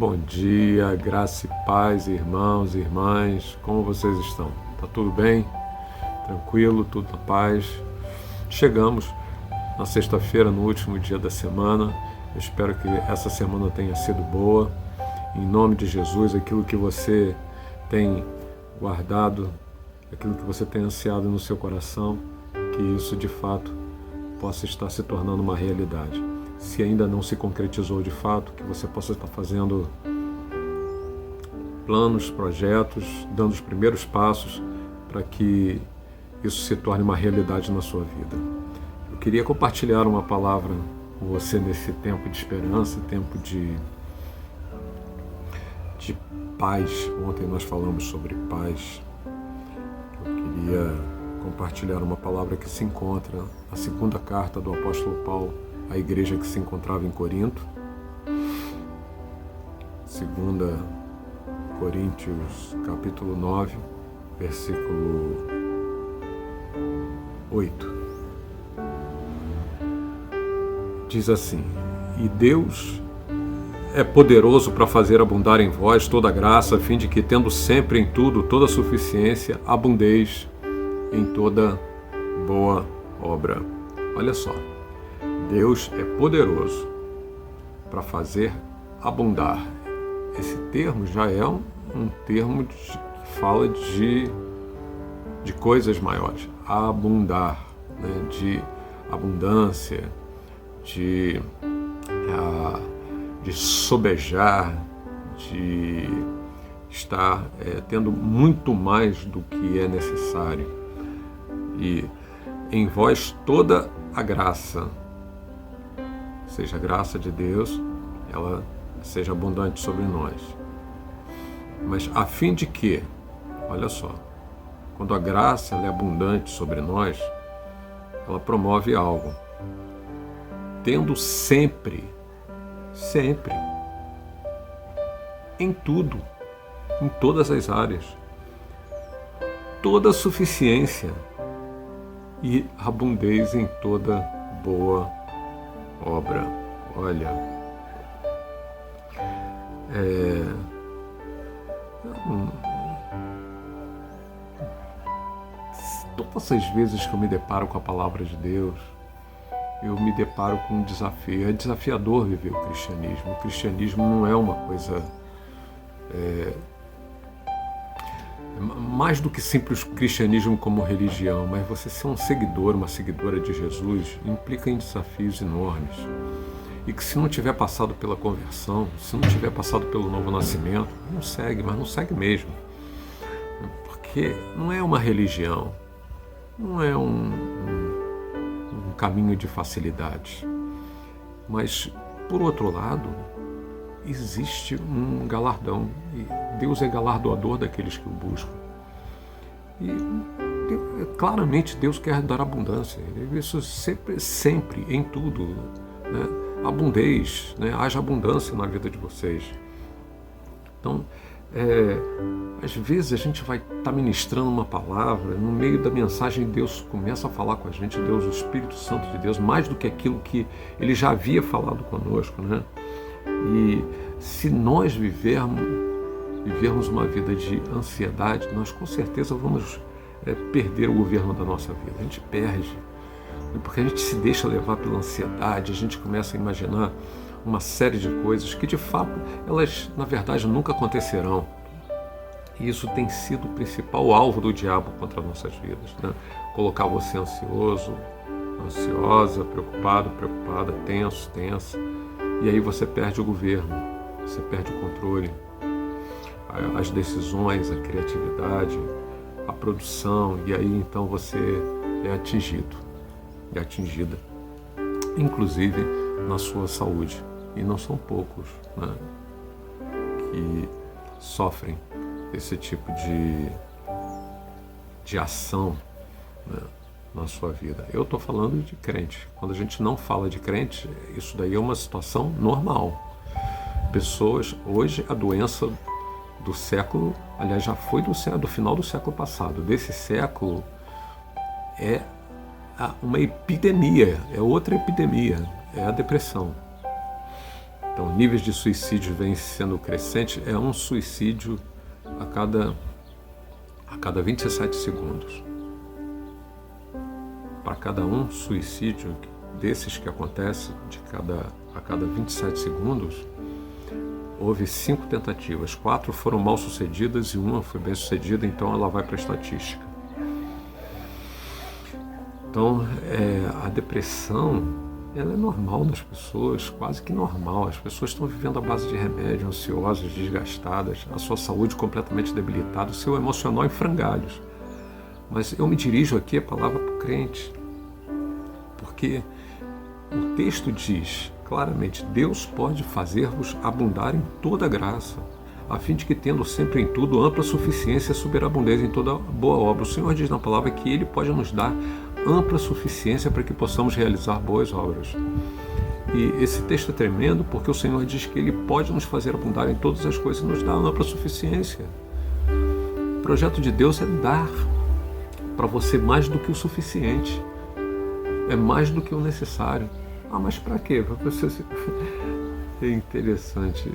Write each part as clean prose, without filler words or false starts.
Bom dia, graça e paz, irmãos e irmãs, como vocês estão? Tá tudo bem? Tranquilo? Tudo na paz? Chegamos na sexta-feira, no último dia da semana. Eu espero que essa semana tenha sido boa. Em nome de Jesus, aquilo que você tem guardado, aquilo que você tem ansiado no seu coração, que isso de fato possa estar se tornando uma realidade. Se ainda não se concretizou de fato, que você possa estar fazendo planos, projetos, dando os primeiros passos para que isso se torne uma realidade na sua vida. Eu queria compartilhar uma palavra com você nesse tempo de esperança, tempo de paz. Ontem nós falamos sobre paz. Eu queria compartilhar uma palavra que se encontra na segunda carta do apóstolo Paulo à igreja que se encontrava em Corinto. 2 Coríntios, capítulo 9, versículo 8. Diz assim: E Deus é poderoso para fazer abundar em vós toda graça, a fim de que, tendo sempre em tudo toda suficiência, abundeis em toda boa obra. Olha só, Deus é poderoso para fazer abundar. Esse termo já é um termo que fala de coisas maiores. Abundar, né? De abundância, de sobejar, de estar tendo muito mais do que é necessário. E em vós toda a graça, seja a graça de Deus, ela seja abundante sobre nós. Mas a fim de que, olha só, quando a graça ela é abundante sobre nós, ela promove algo. Tendo sempre, em tudo, em todas as áreas, toda suficiência e abundez em toda boa obra. Olha, todas as vezes que eu me deparo com a palavra de Deus, eu me deparo com um desafio. É desafiador viver o cristianismo. O cristianismo não é uma coisa mais do que simples cristianismo como religião, mas você ser um seguidor, uma seguidora de Jesus, implica em desafios enormes. E que se não tiver passado pela conversão, se não tiver passado pelo novo nascimento, não segue, mas não segue mesmo. Porque não é uma religião, não é um caminho de facilidade. Mas, por outro lado, existe um galardão. E Deus é galardoador daqueles que o buscam. E claramente Deus quer dar abundância. Isso sempre em tudo, né? Abundez, né? Haja abundância na vida de vocês. Então, às vezes a gente vai estar ministrando uma palavra, no meio da mensagem Deus começa a falar com a gente, Deus, o Espírito Santo de Deus, mais do que aquilo que Ele já havia falado conosco, né? E se nós vivermos uma vida de ansiedade, nós com certeza vamos perder o governo da nossa vida. A gente perde, porque a gente se deixa levar pela ansiedade, a gente começa a imaginar uma série de coisas que de fato elas na verdade nunca acontecerão. E isso tem sido o principal alvo do diabo contra nossas vidas, né? Colocar você ansioso, ansiosa, preocupado, preocupada, tenso, tensa. E aí você perde o governo, você perde o controle, as decisões, a criatividade, a produção, e aí então você é atingido, é atingida, inclusive na sua saúde. E não são poucos, né, que sofrem esse tipo de ação, né, na sua vida. Eu estou falando de crente. Quando a gente não fala de crente, isso daí é uma situação normal. Pessoas, hoje a doença do século, aliás já foi do final do século passado, desse século, é uma epidemia, é outra epidemia, é a depressão. Então, níveis de suicídio vêm sendo crescentes, é um suicídio a cada 27 segundos. Para cada um suicídio desses que acontece a cada 27 segundos, houve 5 tentativas, 4 foram mal sucedidas e 1 foi bem sucedida, então ela vai para a estatística. Então, a depressão, ela é normal nas pessoas, quase que normal. As pessoas estão vivendo à base de remédio, ansiosas, desgastadas, a sua saúde completamente debilitada, o seu emocional em frangalhos. Mas eu me dirijo aqui a palavra para o crente, porque o texto diz claramente: Deus pode fazer-vos abundar em toda graça, a fim de que, tendo sempre em tudo ampla suficiência, superabundância em toda boa obra. O Senhor diz na palavra que Ele pode nos dar ampla suficiência para que possamos realizar boas obras. E esse texto é tremendo porque o Senhor diz que Ele pode nos fazer abundar em todas as coisas e nos dar ampla suficiência. O projeto de Deus é dar para você mais do que o suficiente. É mais do que o necessário. Ah, mas para quê? Para você se... É interessante.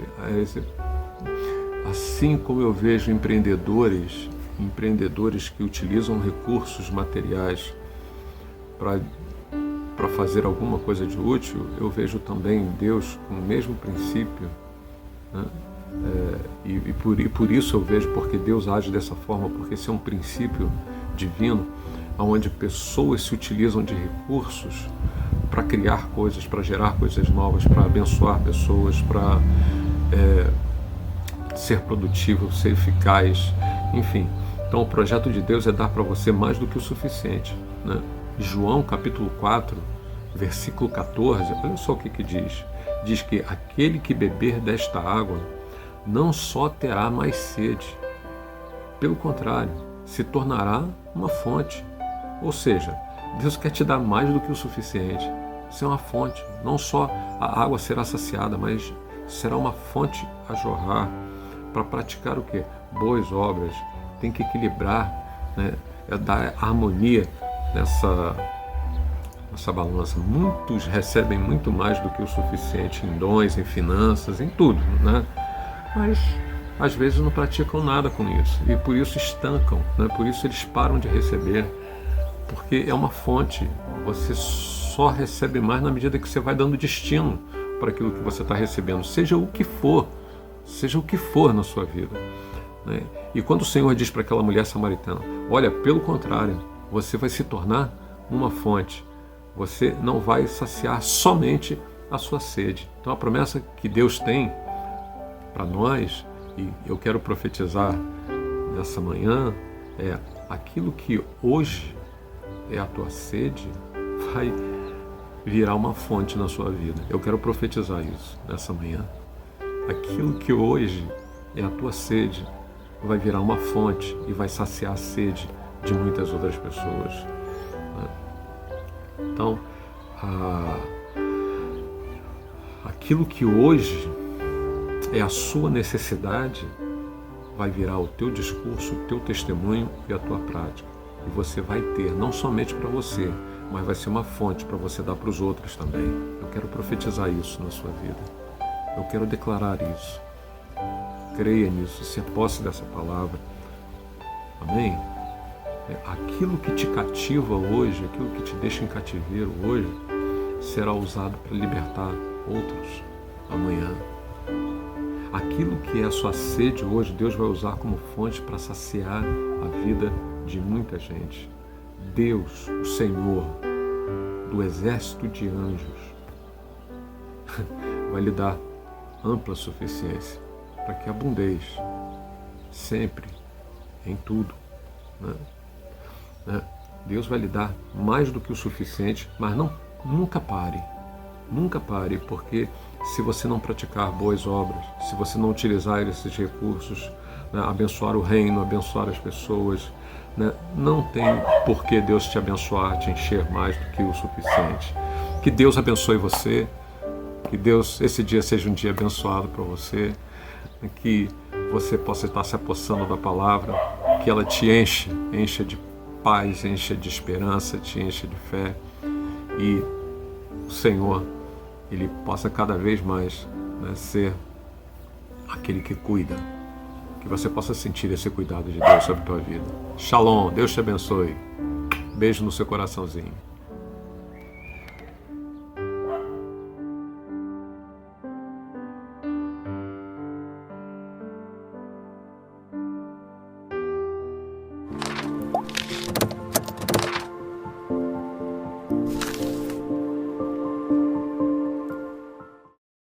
Assim como eu vejo empreendedores que utilizam recursos materiais para fazer alguma coisa de útil, eu vejo também Deus com o mesmo princípio, né? E por isso eu vejo, porque Deus age dessa forma, porque esse é um princípio divino, onde pessoas se utilizam de recursos para criar coisas, para gerar coisas novas, para abençoar pessoas, para ser produtivo, ser eficaz, enfim. Então o projeto de Deus é dar para você mais do que o suficiente, né? João capítulo 4, versículo 14, olha só o que diz. Diz que aquele que beber desta água não só terá mais sede, pelo contrário, se tornará uma fonte. Ou seja, Deus quer te dar mais do que o suficiente. Isso é uma fonte. Não só a água será saciada, mas será uma fonte a jorrar para praticar o quê? Boas obras. Tem que equilibrar, né? Dar harmonia nessa balança. Muitos recebem muito mais do que o suficiente em dons, em finanças, em tudo, né? Mas às vezes não praticam nada com isso e por isso estancam, né? Por isso eles param de receber, porque é uma fonte. Você só recebe mais na medida que você vai dando destino para aquilo que você está recebendo, seja o que for na sua vida, né? E quando o Senhor diz para aquela mulher samaritana: olha, pelo contrário, você vai se tornar uma fonte, você não vai saciar somente a sua sede. Então a promessa que Deus tem para nós, e eu quero profetizar nessa manhã, é: aquilo que hoje é a tua sede vai virar uma fonte na sua vida. Eu quero profetizar isso nessa manhã. Aquilo que hoje é a tua sede vai virar uma fonte e vai saciar a sede de muitas outras pessoas, né? Então, aquilo que hoje é a sua necessidade vai virar o teu discurso, o teu testemunho e a tua prática. E você vai ter, não somente para você, mas vai ser uma fonte para você dar para os outros também. Eu quero profetizar isso na sua vida. Eu quero declarar isso. Creia nisso, se posse dessa palavra. Amém? Aquilo que te cativa hoje, aquilo que te deixa em cativeiro hoje, será usado para libertar outros amanhã. Aquilo que é a sua sede hoje, Deus vai usar como fonte para saciar a vida de muita gente. Deus, o Senhor, do exército de anjos, vai lhe dar ampla suficiência para que abundeis sempre, em tudo, né? Deus vai lhe dar mais do que o suficiente, mas nunca pare, porque se você não praticar boas obras, se você não utilizar esses recursos, né, abençoar o reino, abençoar as pessoas, né, não tem por que Deus te abençoar, te encher mais do que o suficiente. Que Deus abençoe você, que esse dia seja um dia abençoado para você, que você possa estar se apossando da palavra, que ela te encha de paz, encha de esperança, te encha de fé, e o Senhor, Ele possa cada vez mais né, ser aquele que cuida, que você possa sentir esse cuidado de Deus sobre a tua vida. Shalom, Deus te abençoe. Beijo no seu coraçãozinho.